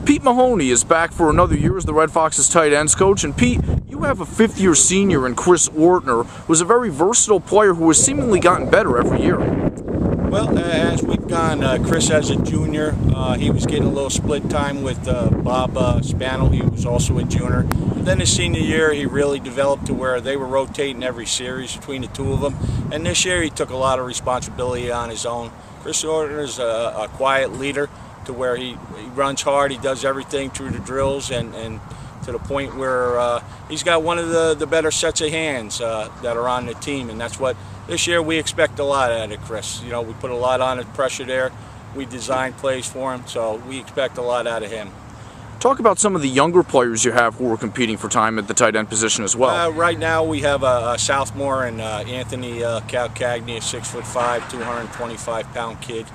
Pete Mahoney is back for another year as the Red Foxes tight ends coach. And Pete, you have a fifth-year senior in Chris Ortner, who's a very versatile player who has seemingly gotten better every year. Well, as we've gone, Chris as a junior, he was getting a little split time with Bob Spannel. He was also a junior. Then his senior year, he really developed to where they were rotating every series between the two of them. And this year, he took a lot of responsibility on his own. Chris Ortner is a quiet leader to where he runs hard, he does everything through the drills, and to the point where he's got one of the better sets of hands that are on the team, and that's what this year we expect a lot out of Chris. You know, we put a lot on the pressure there. We design plays for him, so we expect a lot out of him. Talk about some of the younger players you have who are competing for time at the tight end position as well. Right now we have a sophomore and Anthony Calcagni, a 6'5", 225-pound kid.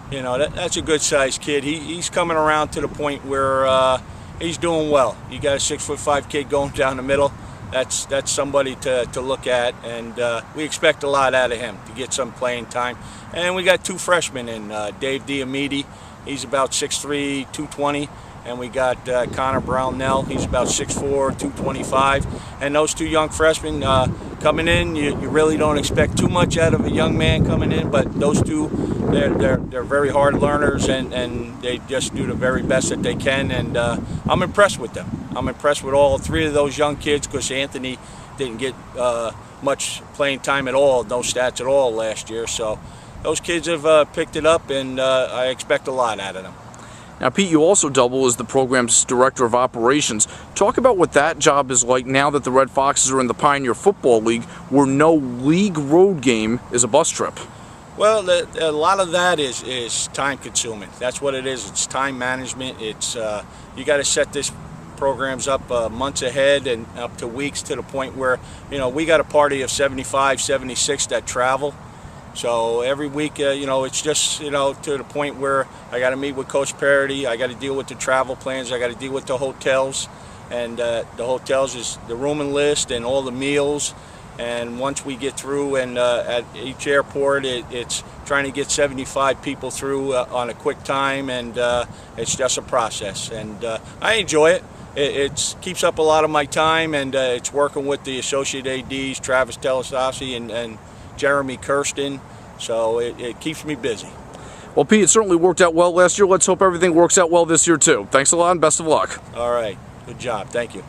You know, that's a good-sized kid. He's coming around to the point where he's doing well. You got a 6'5" kid going down the middle. That's somebody to look at, and we expect a lot out of him to get some playing time. And we got two freshmen in Dave Diamidi. He's about 6'3", 220. And we got Connor Brownell. He's about 6'4", 225. And those two young freshmen coming in, you really don't expect too much out of a young man coming in, but those two, they're very hard learners, and they just do the very best that they can. And I'm impressed with them. I'm impressed with all three of those young kids, because Anthony didn't get much playing time at all, no stats at all last year. So those kids have picked it up, and I expect a lot out of them. Now, Pete, you also double as the program's Director of Operations. Talk about what that job is like now that the Red Foxes are in the Pioneer Football League, where no league road game is a bus trip. Well, a lot of that is time-consuming. That's what it is. It's time management. It's you got to set this programs up months ahead and up to weeks, to the point where, you know, we got a party of 75, 76 that travel. So every week, you know, it's just, you know, to the point where I got to meet with Coach Parity. I got to deal with the travel plans. I got to deal with the hotels, and the hotels is the room and list and all the meals. And once we get through, and at each airport, it's trying to get 75 people through on a quick time, and it's just a process. And I enjoy it. It keeps up a lot of my time, and it's working with the associate ADs, Travis Telasasi and Jeremy Kirsten, so it keeps me busy. Well, Pete, it certainly worked out well last year. Let's hope everything works out well this year, too. Thanks a lot, and best of luck. All right. Good job. Thank you.